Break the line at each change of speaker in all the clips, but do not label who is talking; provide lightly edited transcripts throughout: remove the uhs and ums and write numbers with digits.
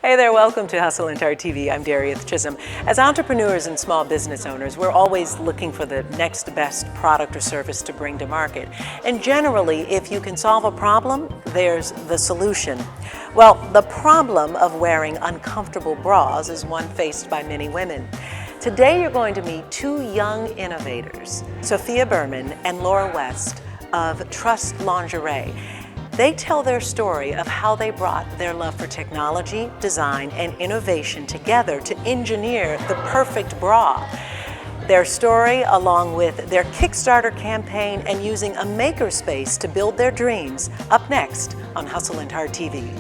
Hey there, welcome to Hustle and Tart TV. I'm Darieth Chisolm. As entrepreneurs and small business owners, we're always looking for the next best product or service to bring to market. And generally, if you can solve a problem, there's the solution. Well, the problem of wearing uncomfortable bras is one faced by many women. Today, you're going to meet two young innovators, Sophia Berman and Laura West of Trusst Lingerie. They tell their story of how they brought their love for technology, design, and innovation together to engineer the perfect bra. Their story, along with their Kickstarter campaign and using a makerspace to build their dreams, up next on Hustle and Tart TV.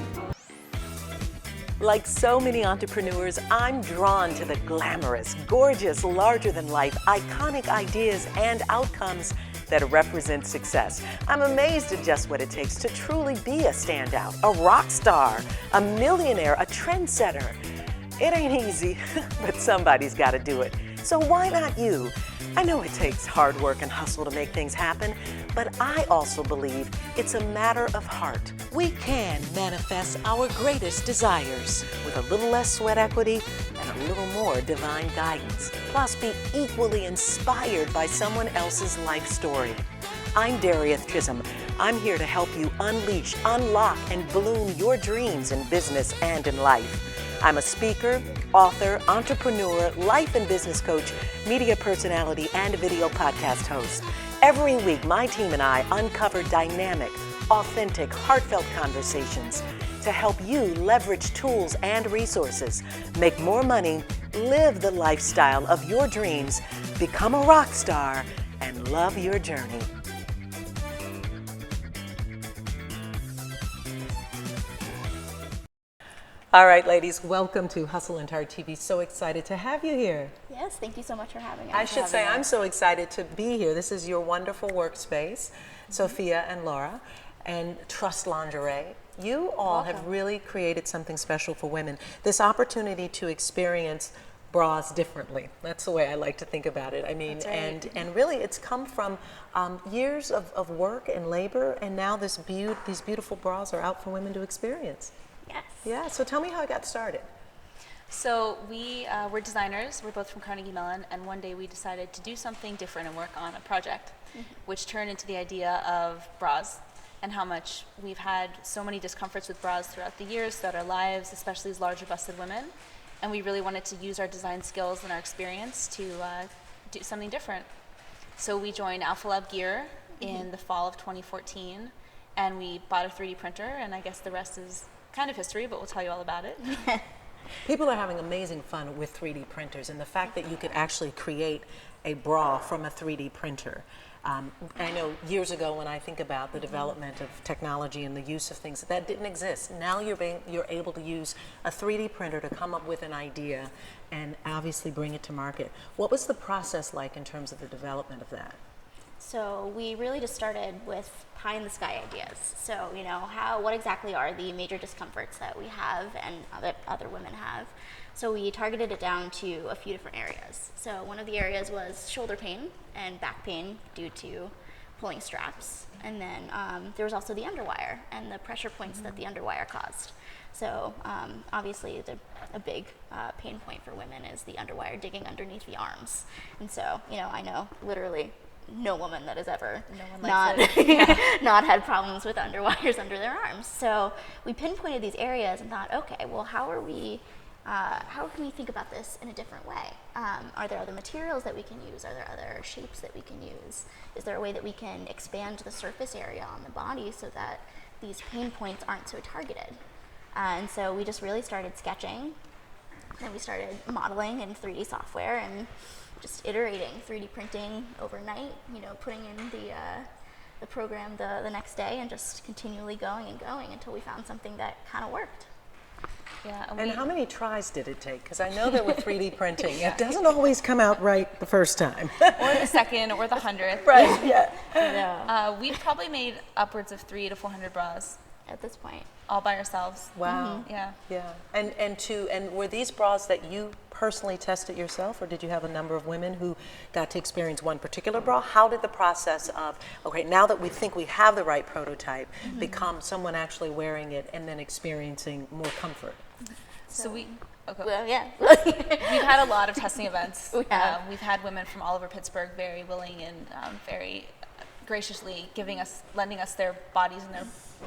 Like so many entrepreneurs, I'm drawn to the glamorous, gorgeous, larger-than-life, iconic ideas and outcomes that represent success. I'm amazed at just what it takes to truly be a standout, a rock star, a millionaire, a trendsetter. It ain't easy, but somebody's got to do it. So why not you? I know it takes hard work and hustle to make things happen, but I also believe it's a matter of heart. We can manifest our greatest desires with a little less sweat equity and a little more divine guidance. Plus, be equally inspired by someone else's life story. I'm Darieth Chisolm. I'm here to help you unleash, unlock, and bloom your dreams in business and in life. I'm a speaker, author, entrepreneur, life and business coach, media personality, and video podcast host. Every week, my team and I uncover dynamic, authentic, heartfelt conversations to help you leverage tools and resources, make more money, live the lifestyle of your dreams, become a rock star, and love your journey. All right, ladies, welcome to Hustle and Tart TV. So excited to have you here.
Yes, thank you so much for having us.
I should say I'm so excited to be here. This is your wonderful workspace, Sophia and Laura, and Trusst Lingerie. You all have really created something special for women. This opportunity to experience bras differently. That's the way I like to think about it. I mean,
right.
and really it's come from years of work and labor, and now these beautiful bras are out for women to experience.
Yes.
Yeah, so tell me how it got started.
So we're designers, we're both from Carnegie Mellon, and one day we decided to do something different and work on a project, which turned into the idea of bras and how much we've had so many discomforts with bras throughout the years, throughout our lives, especially as larger busted women. And we really wanted to use our design skills and our experience to do something different. So we joined Alpha Lab Gear in the fall of 2014, and we bought a 3D printer, and I guess the rest is kind of history, but we'll tell you all about it.
People are having amazing fun with 3D printers, and the fact that you could actually create a bra from a 3D printer. I know years ago when I think about the development of technology and the use of things, that didn't exist. Now you're able to use a 3D printer to come up with an idea and obviously bring it to market. What was the process like in terms of the development of that?
So we really just started with pie in the sky ideas. So, you know, what exactly are the major discomforts that we have and that other women have? So we targeted it down to a few different areas. So one of the areas was shoulder pain and back pain due to pulling straps. And then there was also the underwire and the pressure points that the underwire caused. So obviously a big pain point for women is the underwire digging underneath the arms. And so, you know, I know literally no woman that has ever not had problems with underwires under their arms. So we pinpointed these areas and thought, okay, well, how can we think about this in a different way? Are there other materials that we can use? Are there other shapes that we can use? Is there a way that we can expand the surface area on the body so that these pain points aren't so targeted? And so we just really started sketching. Then we started modeling in 3D software and just iterating, 3D printing overnight, you know, putting in the program the next day and just continually going and going until we found something that kind of worked.
Yeah,
and how many tries did it take? Because I know that with 3D printing, it doesn't always come out right the first time.
Or the second, or the 100th.
Right, yeah.
We've probably made upwards of 300 to 400 bras
at this point.
All by ourselves.
Wow.
Yeah.
Yeah. And were these bras that you personally tested yourself, or did you have a number of women who got to experience one particular bra? How did the process of, okay, now that we think we have the right prototype, become someone actually wearing it and then experiencing more comfort?
So we, okay.
Well, yeah.
We've had a lot of testing events.
We have.
We've had women from all over Pittsburgh very willing and very graciously lending us their bodies and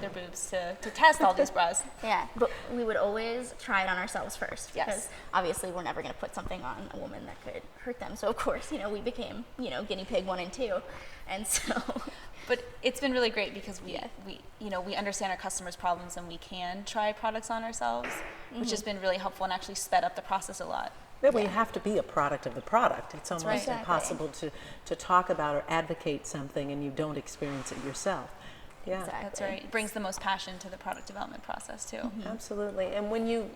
their boobs to test all these bras.
Yeah, but we would always try it on ourselves first.
Yes.
Because obviously we're never going to put something on a woman that could hurt them. So of course, we became, guinea pig 1 and 2. And so.
But it's been really great because we understand our customers' problems and we can try products on ourselves, which has been really helpful and actually sped up the process a lot.
Well, you have to be a product of the product. It's almost
right.
Exactly.
impossible to talk about or advocate something and you don't experience it yourself. Yeah,
Exactly.
That's right. It brings the most passion to the product development process too.
absolutely. And when you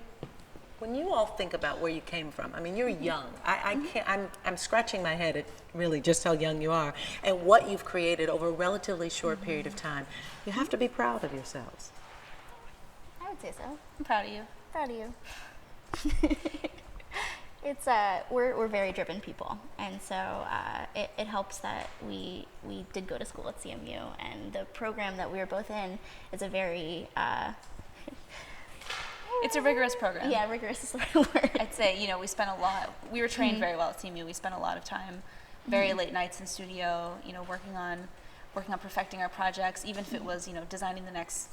all think about where you came from, I mean, you're young. I can't. I'm scratching my head at really just how young you are and what you've created over a relatively short period of time. You have to be proud of yourselves.
I would say so.
I'm proud of you.
Proud of you. It's we're very driven people, and so it helps that we did go to school at CMU, and the program that we were both in is a very
It's a rigorous program.
yeah, rigorous is the right word.
I'd say, we spent a lot, we were trained very well at CMU. We spent a lot of time, very late nights in studio, working on perfecting our projects, even if it was, designing the next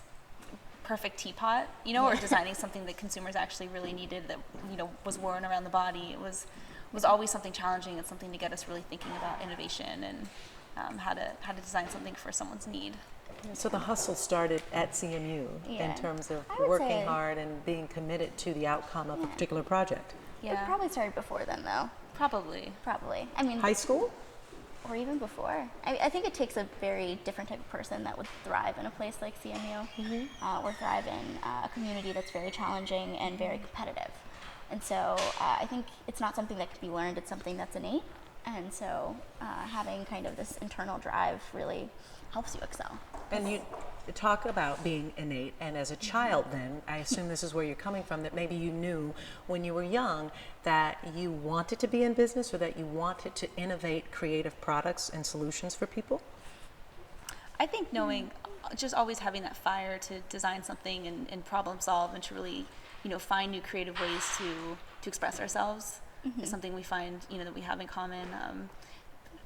perfect teapot, or designing something that consumers actually really needed that, was worn around the body. It was always something challenging and something to get us really thinking about innovation and how to design something for someone's need.
So the hustle started at CMU in
Yeah.
terms of
I would
working
say-
hard and being committed to the outcome of a particular project.
It probably started before then, though.
Probably.
Probably. I mean,
High school?
or even before. I think it takes a very different type of person that would thrive in a place like CMU, or thrive in a community that's very challenging and very competitive. And so I think it's not something that can be learned, it's something that's innate. And so having kind of this internal drive really helps you excel.
And you talk about being innate, and as a child then, I assume this is where you're coming from, that maybe you knew when you were young that you wanted to be in business or that you wanted to innovate creative products and solutions for people?
I think knowing, just always having that fire to design something and problem solve and to really, find new creative ways to express ourselves is something we find, that we have in common.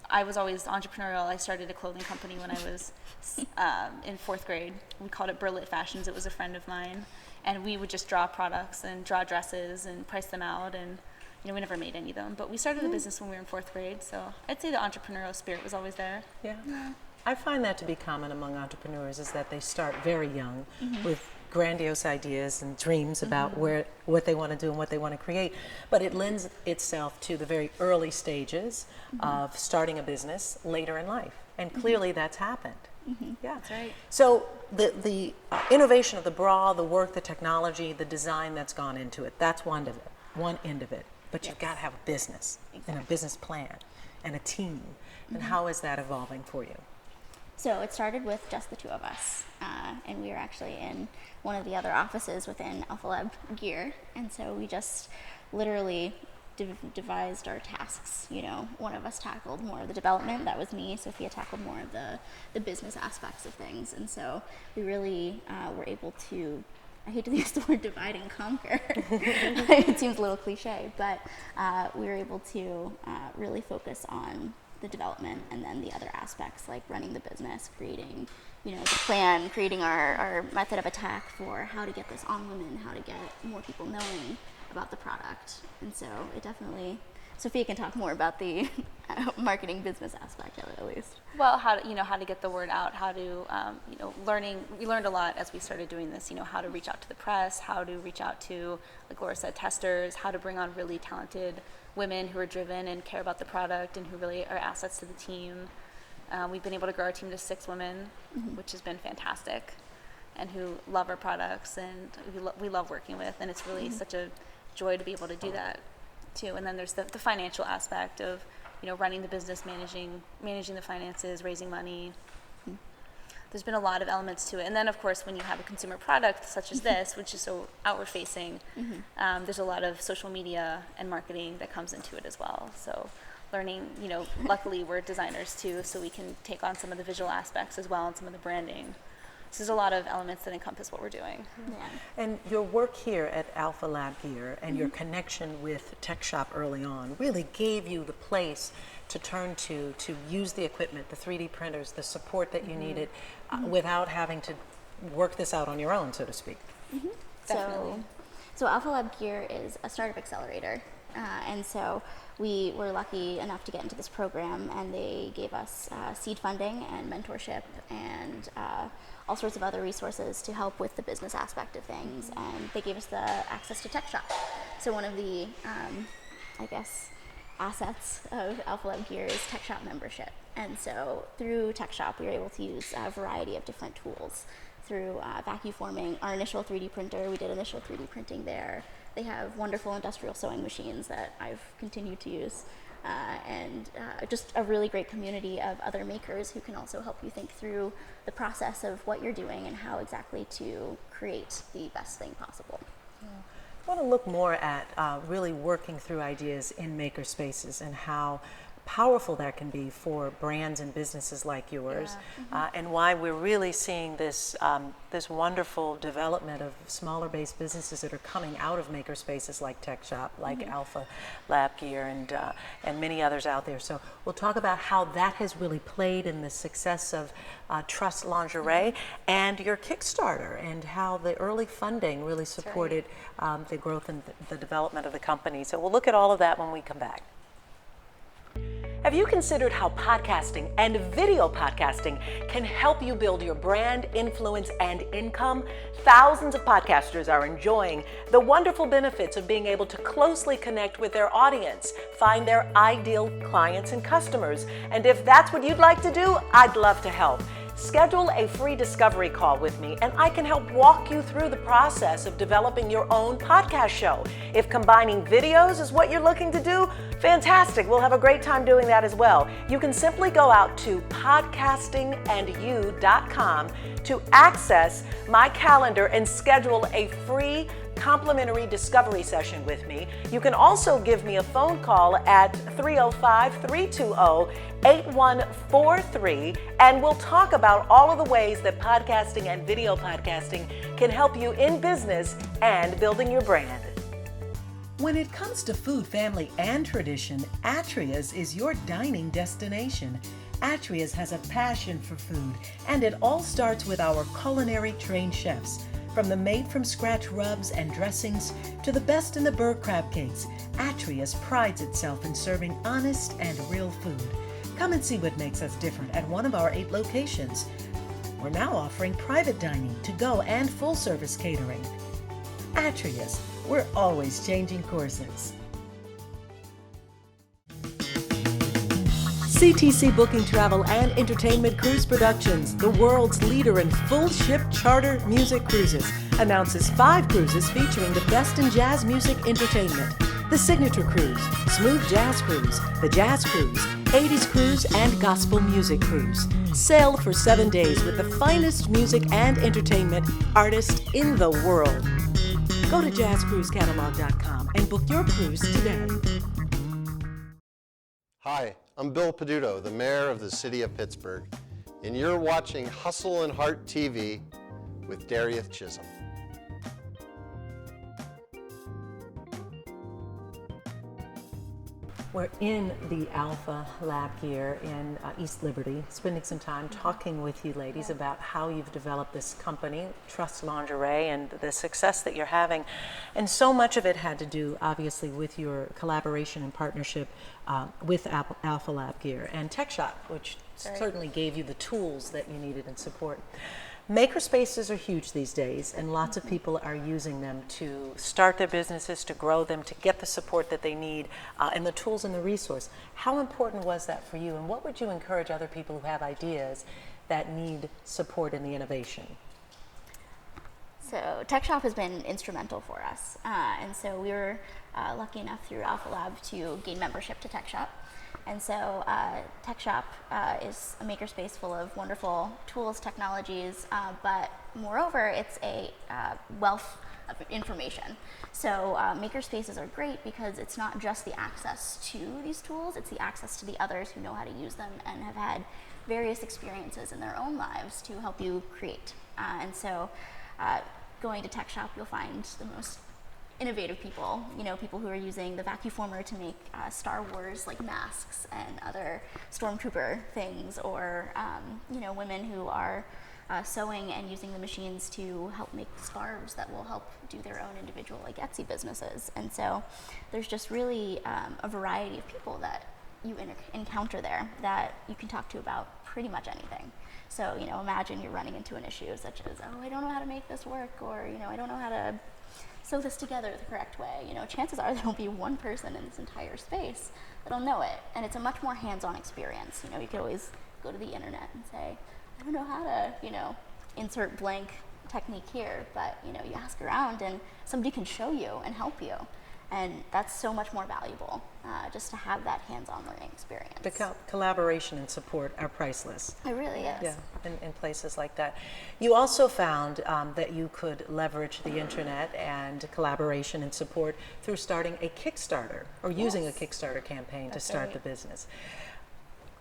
I was always entrepreneurial. I started a clothing company when I was in 4th grade. We called it Berlit Fashions. It was a friend of mine. And we would just draw products and draw dresses and price them out. And, we never made any of them. But we started the business when we were in 4th grade. So I'd say the entrepreneurial spirit was always there.
Yeah. I find that to be common among entrepreneurs, is that they start very young with grandiose ideas and dreams about what they want to do and what they want to create. But it lends itself to the very early stages of starting a business later in life. And clearly that's happened. Yeah.
That's right.
So the innovation of the bra, the work, the technology, the design that's gone into it, that's one end of it. But you've got to have a business and a business plan and a team. And how is that evolving for you?
So it started with just the two of us, and we were actually in one of the other offices within Alpha Lab Gear, and so we just literally devised our tasks. One of us tackled more of the development, that was me. Sophia tackled more of the business aspects of things, and so we really were able to, I hate to use the word divide and conquer, it seems a little cliche, but we were able to really focus on the development and then the other aspects like running the business, creating, the plan, creating our method of attack for how to get this on women, how to get more people knowing about the product. And so it definitely, Sophia can talk more about the marketing business aspect of it at least.
Well, how to get the word out, how to, we learned a lot as we started doing this, how to reach out to the press, how to reach out to, like Laura said, testers, how to bring on really talented women who are driven and care about the product and who really are assets to the team. We've been able to grow our team to 6 women, which has been fantastic, and who love our products and we love working with, and it's really such a joy to be able to do that too. And then there's the financial aspect of, running the business, managing the finances, raising money. There's been a lot of elements to it. And then, of course, when you have a consumer product such as this, which is so outward facing, there's a lot of social media and marketing that comes into it as well. So learning, luckily we're designers too, so we can take on some of the visual aspects as well and some of the branding. So there's a lot of elements that encompass what we're doing.
Yeah.
And your work here at Alpha Lab Gear and your connection with Tech Shop early on really gave you the place to turn to use the equipment, the 3D printers, the support that you needed without having to work this out on your own, so to speak.
Definitely.
So Alpha Lab Gear is a startup accelerator, and so we were lucky enough to get into this program, and they gave us seed funding and mentorship and all sorts of other resources to help with the business aspect of things, and they gave us the access to Tech Shop. So one of the, I guess, assets of Alpha Lab Gear is Tech Shop membership, and so through Tech Shop we were able to use a variety of different tools. Through vacuum forming, our initial 3D printer, we did initial 3D printing there. They have wonderful industrial sewing machines that I've continued to use, and just a really great community of other makers who can also help you think through the process of what you're doing and how exactly to create the best thing possible.
I want to look more at really working through ideas in maker spaces and how powerful that can be for brands and businesses like yours, and why we're really seeing this this wonderful development of smaller based businesses that are coming out of maker spaces like Tech Shop, like Alpha Lab Gear, and many others out there. So we'll talk about how that has really played in the success of Trusst Lingerie and your Kickstarter, and how the early funding really supported the growth and the development of the company. So we'll look at all of that when we come back. Have you considered how podcasting and video podcasting can help you build your brand, influence, and income? Thousands of podcasters are enjoying the wonderful benefits of being able to closely connect with their audience, find their ideal clients and customers. And if that's what you'd like to do, I'd love to help. Schedule a free discovery call with me, and I can help walk you through the process of developing your own podcast show. If combining videos is what you're looking to do, fantastic. We'll have a great time doing that as well. You can simply go out to podcastingandyou.com to access my calendar and schedule a free complimentary discovery session with me. You can also give me a phone call at 305-320-8143, and we'll talk about all of the ways that podcasting and video podcasting can help you in business and building your brand. When it comes to food, family, and tradition, Atria's is your dining destination. Atria's has a passion for food, and it all starts with our culinary trained chefs. From the made-from-scratch rubs and dressings to the best in the burr crab cakes, Atria's prides itself in serving honest and real food. Come and see what makes us different at one of our 8 locations. We're now offering private dining, to-go, and full-service catering. Atria's, we're always changing courses. CTC Booking Travel and Entertainment Cruise Productions, the world's leader in full-ship charter music cruises, announces 5 cruises featuring the best in jazz music entertainment. The Signature Cruise, Smooth Jazz Cruise, the Jazz Cruise, 80s Cruise, and Gospel Music Cruise. Sail for 7 days with the finest music and entertainment artists in the world. Go to jazzcruisecatalog.com and book your cruise today.
Hi, I'm Bill Peduto, the mayor of the city of Pittsburgh, and you're watching Hustle and Heart TV with Darieth Chisolm.
We're in the Alpha Lab Gear in East Liberty, spending some time talking with you ladies about how you've developed this company, Trusst Lingerie, and the success that you're having. And so much of it had to do, obviously, with your collaboration and partnership with Alpha Lab Gear and Tech Shop, which certainly gave you the tools that you needed and support. Maker spaces are huge these days, and lots of people are using them to start their businesses, to grow them, to get the support that they need, and the tools and the resource. How important was that for you, and what would you encourage other people who have ideas that need support in the innovation?
So Tech Shop has been instrumental for us, and so we were lucky enough through Alpha Lab to gain membership to Tech Shop. And so Tech Shop is a makerspace full of wonderful tools, technologies, but moreover, it's a wealth of information. So makerspaces are great because it's not just the access to these tools, it's the access to the others who know how to use them and have had various experiences in their own lives to help you create. And so going to tech shop, you'll find the most innovative people, people who are using the vacuformer to make Star Wars like masks and other stormtrooper things, or women who are sewing and using the machines to help make scarves that will help do their own individual like Etsy businesses. And so there's just really a variety of people that you encounter there that you can talk to about pretty much anything. So imagine you're running into an issue such as, oh, I don't know how to make this work, or I don't know how to sew this together the correct way. Chances are there'll be one person in this entire space that'll know it, and it's a much more hands-on experience. You could always go to the internet and say, I don't know how to, insert blank technique here, but you ask around and somebody can show you and help you, and that's so much more valuable, just to have that hands-on learning experience.
The collaboration and support are priceless.
It really is.
Yeah, in places like that. You also found that you could leverage the internet and collaboration and support through starting a Kickstarter, or using a Kickstarter campaign to start the business.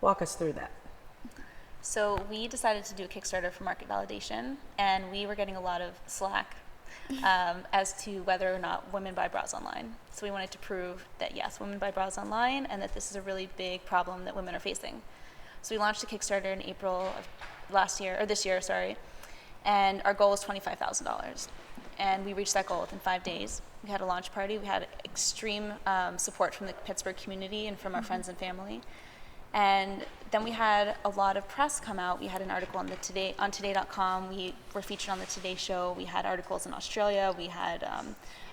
Walk us through that.
So we decided to do a Kickstarter for market validation, and we were getting a lot of slack as to whether or not women buy bras online. So we wanted to prove that yes, women buy bras online, and that this is a really big problem that women are facing. So we launched a Kickstarter in April of this year, and our goal was $25,000. And we reached that goal within 5 days. We had a launch party. We had extreme support from the Pittsburgh community and from our friends and family. And then we had a lot of press come out. We had an article on today.com. We were featured on the Today Show. We had articles in Australia. We had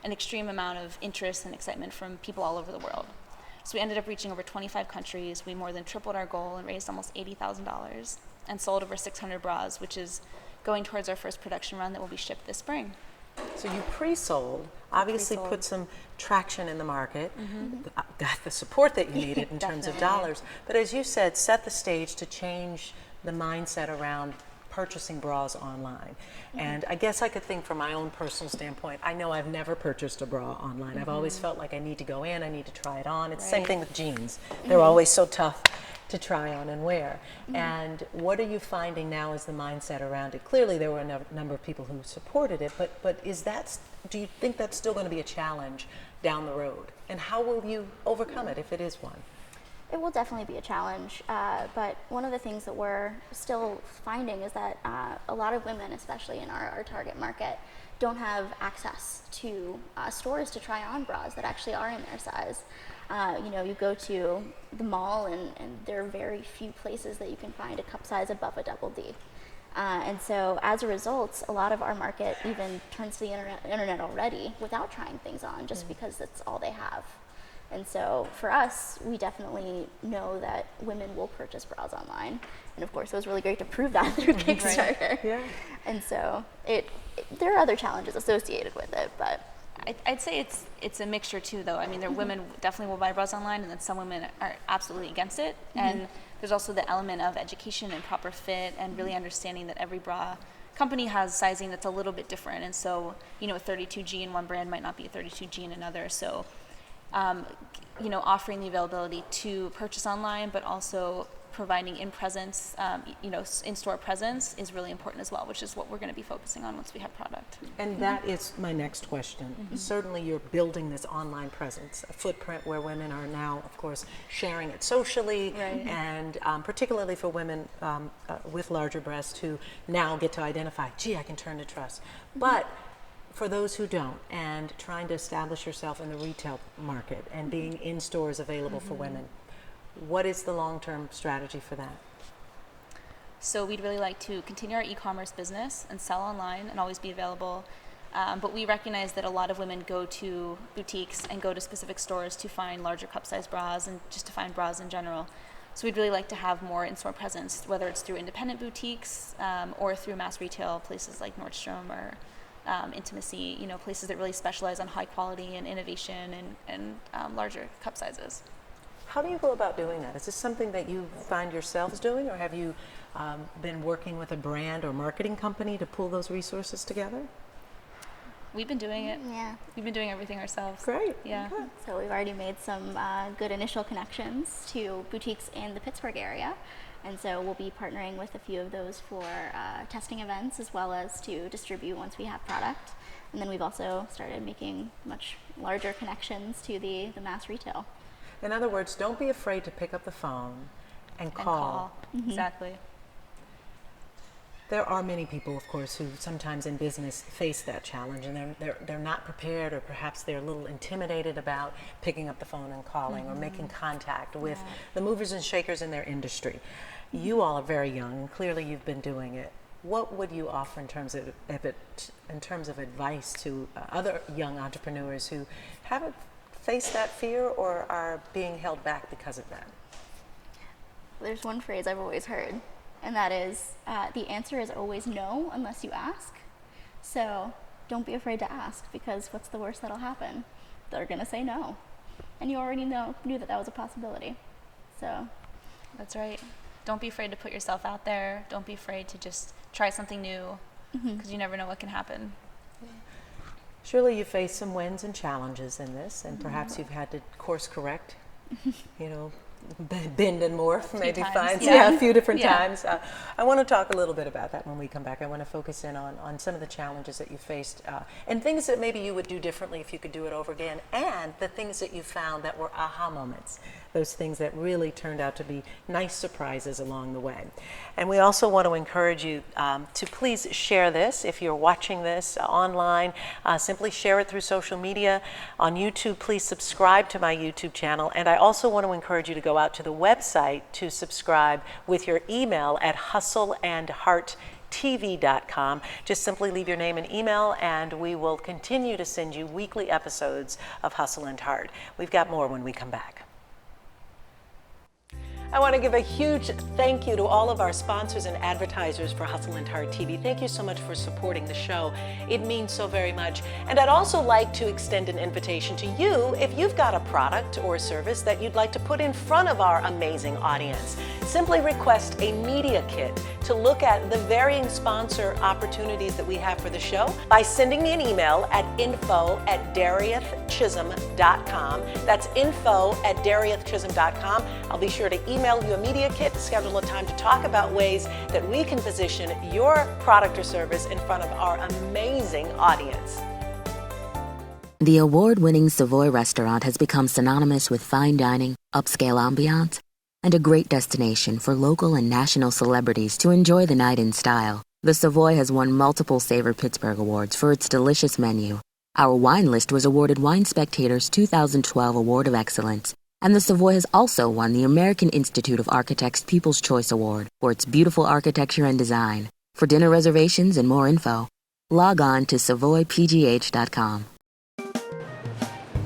an extreme amount of interest and excitement from people all over the world. So we ended up reaching over 25 countries. We more than tripled our goal and raised almost $80,000 and sold over 600 bras, which is going towards our first production run that will be shipped this spring.
So you pre-sold, obviously put some traction in the market, got the support that you needed in terms of dollars, but as you said, set the stage to change the mindset around purchasing bras online. And I guess I could think from my own personal standpoint, I know I've never purchased a bra online. I've always felt like I need to go in, I need to try it on. It's the same thing with jeans. They're always so tough to try on and wear. And what are you finding now is the mindset around it? Clearly there were a number of people who supported it, but do you think that's still going to be a challenge down the road? And how will you overcome it if it is one?
It will definitely be a challenge, but one of the things that we're still finding is that a lot of women, especially in our target market, don't have access to stores to try on bras that actually are in their size. You go to the mall and there are very few places that you can find a cup size above a double D. And so as a result, a lot of our market even turns to the internet already without trying things on, just because that's all they have. And so for us, we definitely know that women will purchase bras online. And of course, it was really great to prove that through Kickstarter.
Yeah.
And so there are other challenges associated with it, but
I'd say it's a mixture too, though. I mean, there are women definitely will buy bras online, and then some women are absolutely against it. And there's also the element of education and proper fit, and really understanding that every bra company has sizing that's a little bit different. And so, a 32G in one brand might not be a 32G in another. So, offering the availability to purchase online, but also providing in-store presence is really important as well, which is what we're going to be focusing on once we have product.
And that is my next question. Certainly you're building this online presence, a footprint where women are now, of course, sharing it socially, and particularly for women with larger breasts who now get to identify, gee, I can turn to Trusst. But for those who don't, and trying to establish yourself in the retail market and being in stores available for women, what is the long-term strategy for that?
So we'd really like to continue our e-commerce business and sell online and always be available. But we recognize that a lot of women go to boutiques and go to specific stores to find larger cup size bras and just to find bras in general. So we'd really like to have more in-store presence, whether it's through independent boutiques or through mass retail places like Nordstrom or Intimacy, places that really specialize on high quality and innovation and larger cup sizes.
How do you go about doing that? Is this something that you find yourselves doing, or have you been working with a brand or marketing company to pull those resources together?
We've been doing it.
Yeah.
We've been doing everything ourselves.
Great.
Yeah.
Okay.
So we've already made some good initial connections to boutiques in the Pittsburgh area. And so we'll be partnering with a few of those for testing events as well as to distribute once we have product. And then we've also started making much larger connections to the mass retail.
In other words, don't be afraid to pick up the phone and call.
Exactly.
There are many people, of course, who sometimes in business face that challenge, and they're not prepared, or perhaps they're a little intimidated about picking up the phone and calling or making contact with the movers and shakers in their industry. You all are very young, and clearly you've been doing it. What would you offer in terms of advice to other young entrepreneurs who haven't faced that fear or are being held back because of that?
There's one phrase I've always heard, and that is, the answer is always no unless you ask. So don't be afraid to ask, because what's the worst that'll happen? They're gonna say no. And you already knew that was a possibility. So.
That's right. Don't be afraid to put yourself out there. Don't be afraid to just try something new, because you never know what can happen.
Surely you faced some wins and challenges in this, and perhaps you've had to course correct, bend and morph, maybe
times,
a few different
Yeah.
times. I want to talk a little bit about that when we come back. I want to focus in on some of the challenges that you faced and things that maybe you would do differently if you could do it over again, and the things that you found that were aha moments, those things that really turned out to be nice surprises along the way. And we also want to encourage you to please share this. If you're watching this online, simply share it through social media. On YouTube, please subscribe to my YouTube channel. And I also want to encourage you to go out to the website to subscribe with your email at hustleandhearttv.com. Just simply leave your name and email, and we will continue to send you weekly episodes of Hustle and Heart. We've got more when we come back. I want to give a huge thank you to all of our sponsors and advertisers for Hustle and Heart TV. Thank you so much for supporting the show. It means so very much. And I'd also like to extend an invitation to you if you've got a product or service that you'd like to put in front of our amazing audience. Simply request a media kit to look at the varying sponsor opportunities that we have for the show by sending me an email at info@dariethchisholm.com. That's info@dariethchisholm.com. I'll be sure to email you a media kit, schedule a time to talk about ways that we can position your product or service in front of our amazing audience.
The award-winning Savoy restaurant has become synonymous with fine dining, upscale ambiance, and a great destination for local and national celebrities to enjoy the night in style. The Savoy has won multiple Savor Pittsburgh awards for its delicious menu. Our wine list was awarded Wine Spectator's 2012 Award of Excellence, and the Savoy has also won the American Institute of Architects' People's Choice Award for its beautiful architecture and design. For dinner reservations and more info, log on to savoypgh.com.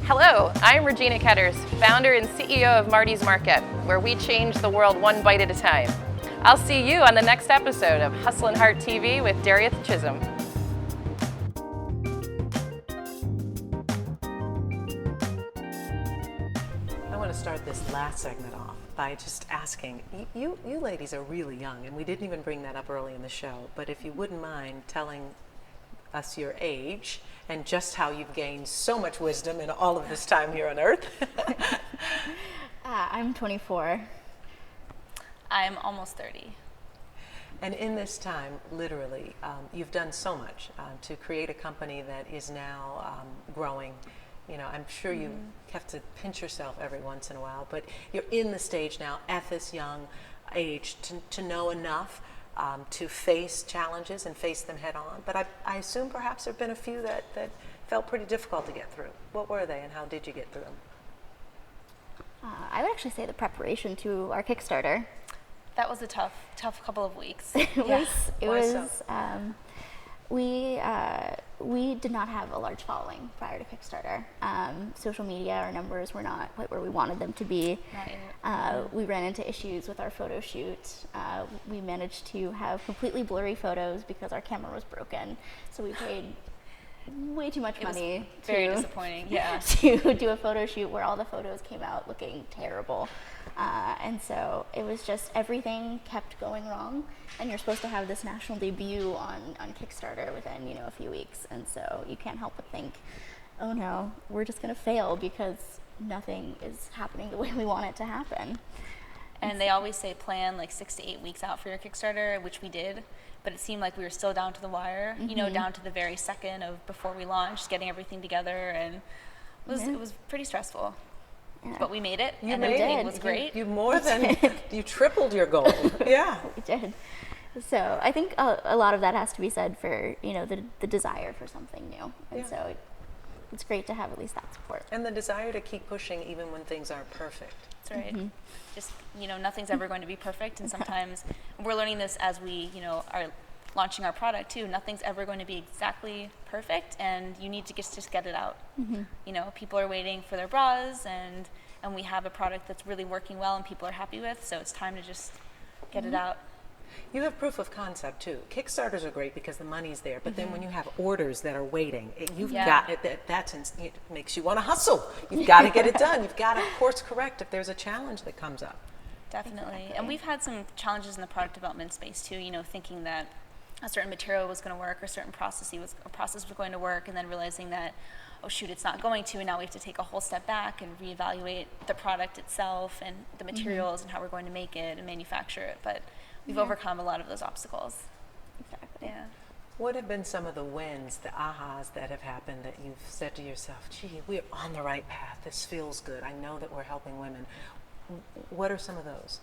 Hello, I'm Regina Ketters, founder and CEO of Marty's Market, where we change the world one bite at a time. I'll see you on the next episode of Hustle and Heart TV with Darieth Chisolm.
I want to start this last segment off by just asking, you ladies are really young, and we didn't even bring that up early in the show, but if you wouldn't mind telling us your age and just how you've gained so much wisdom in all of this time here on Earth.
I'm 24.
I'm almost 30.
And in this time, literally, you've done so much to create a company that is now growing. You know, I'm sure you have to pinch yourself every once in a while, but you're in the stage now at this young age to know enough to face challenges and face them head on. But I assume perhaps there have been a few that felt pretty difficult to get through. What were they, and how did you get through them?
I would actually say the preparation to our Kickstarter.
That was a tough couple of weeks.
It
Why so?
We did not have a large following prior to Kickstarter. Social media, our numbers were not quite where we wanted them to be.
Not yet.
We ran into issues with our photo shoot. We managed to have completely blurry photos because our camera was broken. So we paid way too much money
very disappointing, yeah.
to do a photo shoot where all the photos came out looking terrible. And so it was just everything kept going wrong, and you're supposed to have this national debut on Kickstarter within a few weeks, and so you can't help but think, oh no, we're just going to fail because nothing is happening the way we want it to happen.
And they always say plan like 6 to 8 weeks out for your Kickstarter, which we did. But it seemed like we were still down to the wire, you know, down to the very second of before we launched, getting everything together, and it was pretty stressful. Yeah. But we made it, and everything was great.
You more than, you tripled your goal. Yeah.
We did. So I think a lot of that has to be said for, you know, the desire for something new. And so it's great to have at least that support.
And the desire to keep pushing even when things aren't perfect.
That's right. Just, you know, nothing's ever going to be perfect, and sometimes we're learning this as we, you know, are launching our product too. Nothing's ever going to be exactly perfect, and you need to just get it out. You know, people are waiting for their bras, and we have a product that's really working well and people are happy with, so it's time to just get it out.
You have proof of concept too. Kickstarters are great because the money's there, but then when you have orders that are waiting, you've got it. It makes you want to hustle. You've got to get it done. You've got to course correct if there's a challenge that comes up.
Definitely.
Exactly.
And we've had some challenges in the product development space too, you know, thinking that a certain material was going to work or a certain process was going to work, and then realizing that, oh shoot, it's not going to, and now we have to take a whole step back and reevaluate the product itself and the materials and how we're going to make it and manufacture it. But we've overcome a lot of those obstacles.
Exactly.
Yeah.
What have been some of the wins, the ahas that have happened that you've said to yourself, gee, we're on the right path, this feels good, I know that we're helping women. What are some of those?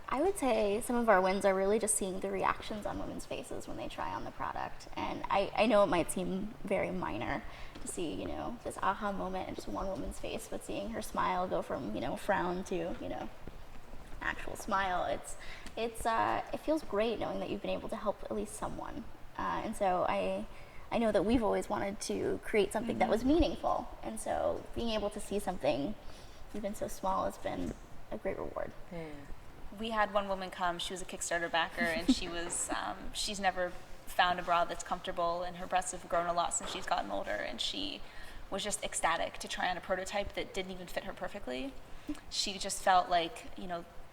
I would say some of our wins are really just seeing the reactions on women's faces when they try on the product. And I know it might seem very minor to see, you know, this aha moment in just one woman's face, but seeing her smile go from, you know, frown to, you know, actual smile, it feels great knowing that you've been able to help at least someone. And so I know that we've always wanted to create something that was meaningful. And so being able to see something even so small has been a great reward.
We had one woman come, she was a Kickstarter backer, and she was, she's never found a bra that's comfortable, and her breasts have grown a lot since she's gotten older, and she was just ecstatic to try on a prototype that didn't even fit her perfectly. She just felt like,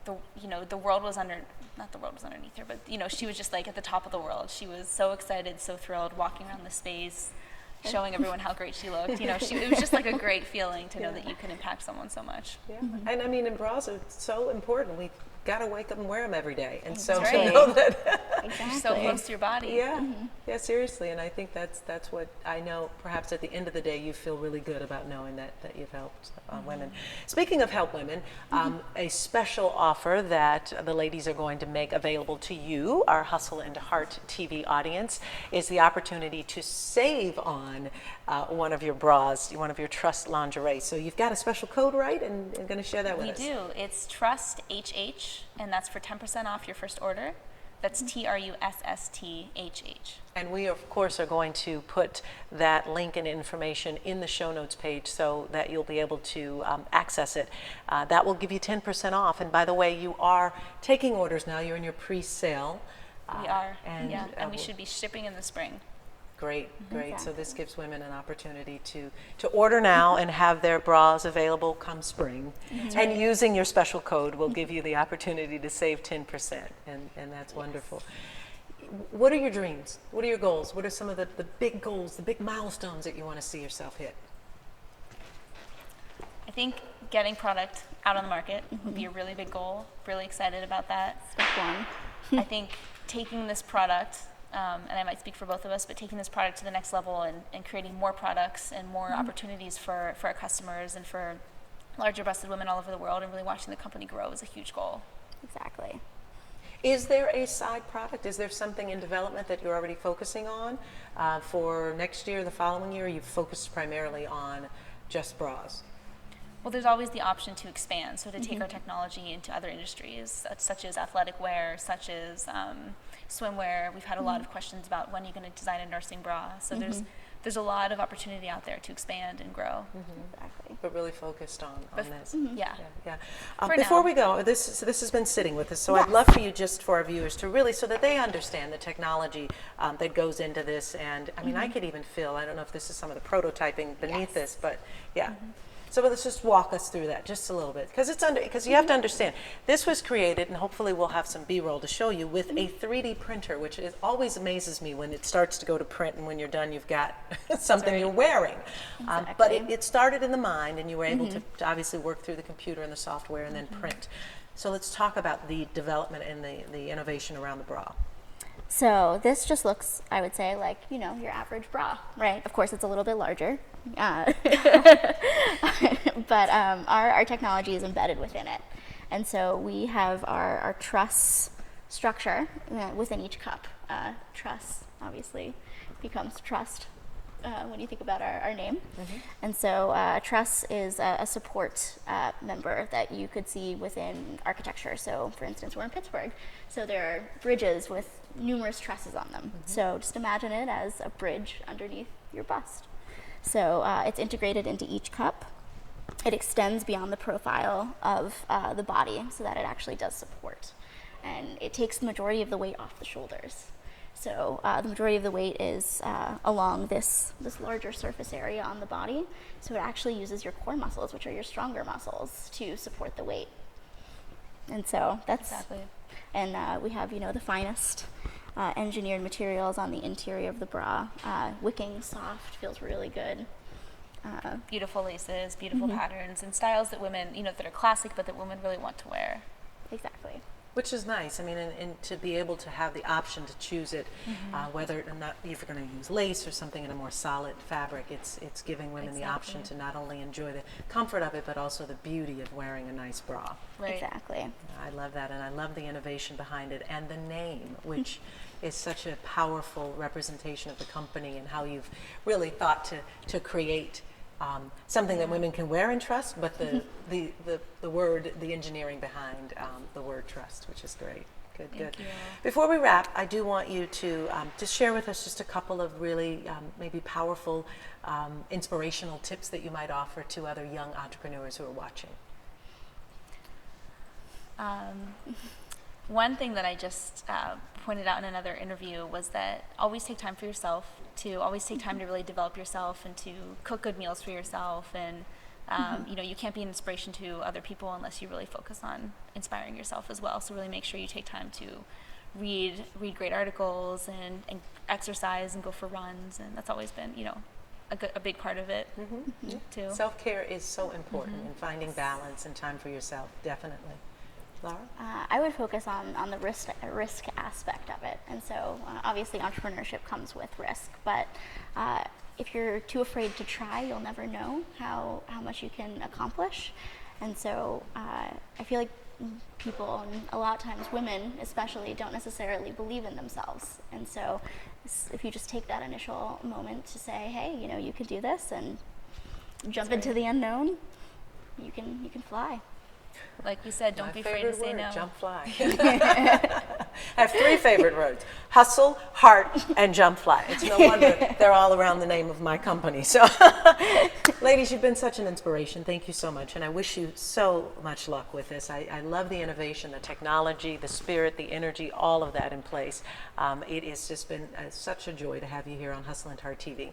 the world was not the world was underneath her, but, you know, she was just like at the top of the world. She was so excited, so thrilled, walking around the space, showing everyone how great she looked. You know, it was just like a great feeling to know that you can impact someone so much.
Yeah. And I mean, and bras are so important. We've got to wake up and wear them every day. And so
That's
to
right.
know that
Exactly.
So close to your body.
yeah, seriously. And I think that's what I know. Perhaps at the end of the day, you feel really good about knowing that you've helped women. Speaking of help women, a special offer that the ladies are going to make available to you, our Hustle and Heart TV audience, is the opportunity to save on one of your bras, one of your Trusst lingerie. So you've got a special code, right? And going to share that with us.
We do. It's Trusst HH, and that's for 10% off your first order. That's TRUSSTHH.
And we, of course, are going to put that link and information in the show notes page so that you'll be able to access it. That will give you 10% off. And by the way, you are taking orders now. You're in your pre-sale.
We are.
And
we should be shipping in the spring.
Great. So this gives women an opportunity to order now and have their bras available come spring. And using your special code will give you the opportunity to save 10%. And that's wonderful. What are your dreams? What are your goals? What are some of the big goals, the big milestones that you want to see yourself hit?
I think getting product out on the market would be a really big goal. Really excited about that.
Step one.
I think taking this product, and I might speak for both of us, but taking this product to the next level and creating more products and more opportunities for our customers and for larger breasted women all over the world, and really watching the company grow is a huge goal.
Exactly.
Is there a side product? Is there something in development that you're already focusing on for next year, the following year? You've focused primarily on just bras.
Well, there's always the option to expand, so to take our technology into other industries, such as athletic wear, such as swimwear. We've had a lot of questions about when you're going to design a nursing bra. So there's a lot of opportunity out there to expand and grow.
Exactly.
But really focused on this.
Yeah.
Before
now.
we go, this has been sitting with us, so I'd love for you, just for our viewers, to really, so that they understand the technology that goes into this. And I mean, I could even feel, I don't know if this is some of the prototyping beneath this, but yeah. So let's just walk us through that just a little bit, because you have to understand, this was created, and hopefully we'll have some B-roll to show you, with a 3D printer, which always amazes me when it starts to go to print, and when you're done, you've got something you're wearing. But it started in the mind, and you were able to obviously work through the computer and the software, and then print. So let's talk about the development and the innovation around the bra.
So this just looks, I would say, like, you know, your average bra, right? Of course, it's a little bit larger, but our technology is embedded within it. And so we have our truss structure within each cup. Truss, obviously, becomes trust when you think about our name. And so truss is a support member that you could see within architecture. So, for instance, we're in Pittsburgh, so there are bridges with numerous trusses on them. So just imagine it as a bridge underneath your bust. So it's integrated into each cup. It extends beyond the profile of the body so that it actually does support. And it takes the majority of the weight off the shoulders. So the majority of the weight is along this larger surface area on the body. So it actually uses your core muscles, which are your stronger muscles, to support the weight. And so that's
Exactly.
And we have, you know, the finest engineered materials on the interior of the bra. Wicking, soft, feels really good.
Beautiful laces, beautiful patterns, and styles that women, you know, that are classic, but that women really want to wear.
Exactly.
Which is nice. I mean, and to be able to have the option to choose it, whether or not, if you're going to use lace or something in a more solid fabric, it's giving women the option to not only enjoy the comfort of it, but also the beauty of wearing a nice bra.
Right.
Exactly.
I love that, and I love the innovation behind it, and the name, which is such a powerful representation of the company and how you've really thought to create something that women can wear in Trust, but the word, the engineering behind the word Trust, which is great. Good, good. Before we wrap, I do want you to just share with us just a couple of really maybe powerful, inspirational tips that you might offer to other young entrepreneurs who are watching.
One thing that I just pointed out in another interview was that always take time for yourself, to always take time to really develop yourself and to cook good meals for yourself. And you know, you can't be an inspiration to other people unless you really focus on inspiring yourself as well. So really make sure you take time to read great articles and exercise and go for runs. And that's always been, you know, a big part of it too.
Self-care is so important in finding balance and time for yourself, definitely. Laura?
I would focus on the risk aspect of it. And so obviously entrepreneurship comes with risk, but if you're too afraid to try, you'll never know how much you can accomplish. And so I feel like people, and a lot of times women especially, don't necessarily believe in themselves. And so if you just take that initial moment to say, hey, you know, you can do this, and jump into the unknown, you can fly.
Like we said, don't be afraid to say no.
Jump, fly. I have 3 favorite words: hustle, heart, and jump, fly. It's no wonder they're all around the name of my company. So, ladies, you've been such an inspiration. Thank you so much, and I wish you so much luck with this. I love the innovation, the technology, the spirit, the energy, all of that in place. It has just been such a joy to have you here on Hustle and Heart TV.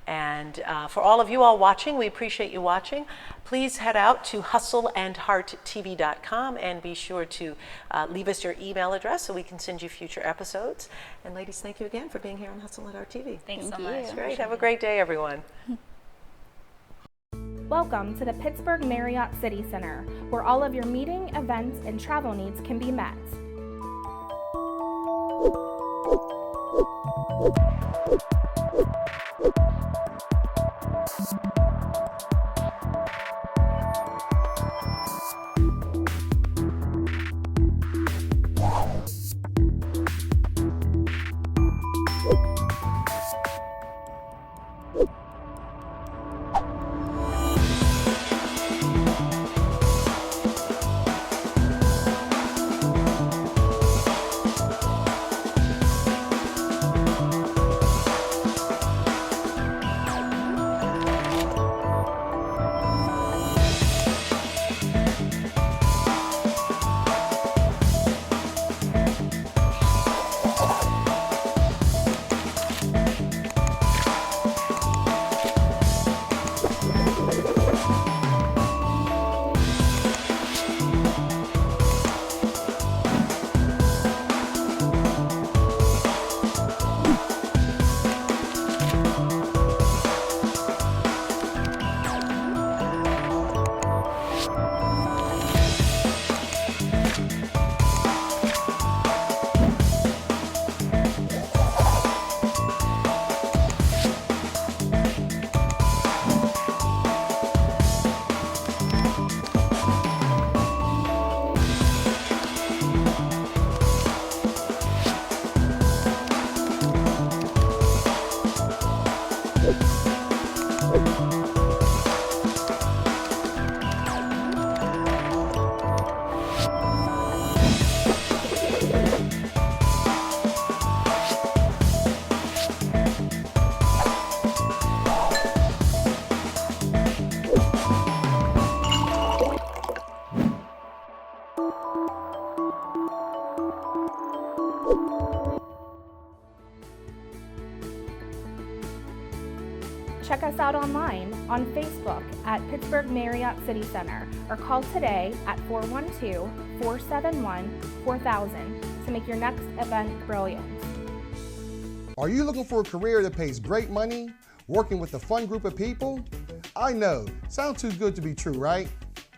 And for all of you all watching, we appreciate you watching. Please head out to hustleandhearttv.com and be sure to leave us your email address so we can send you future episodes. And ladies, thank you again for being here on Hustle and Heart TV.
Thanks so
Thank
much.
you.
Great. Have a great day, everyone.
Welcome to the Pittsburgh Marriott City Center, where all of your meeting, events, and travel needs can be met. on Facebook at Pittsburgh Marriott City Center or call today at 412-471-4000 to make your next event brilliant.
Are you looking for a career that pays great money, working with a fun group of people? I know, sounds too good to be true, right?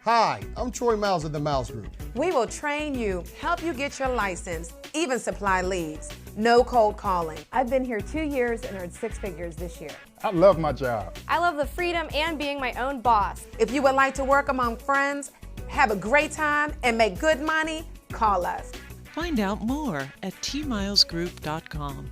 Hi, I'm Troy Miles of the Miles Group.
We will train you, help you get your license, even supply leads. No cold calling.
I've been here 2 years and earned 6 figures this year.
I love my job.
I love the freedom and being my own boss.
If you would like to work among friends, have a great time, and make good money, call us.
Find out more at tmilesgroup.com.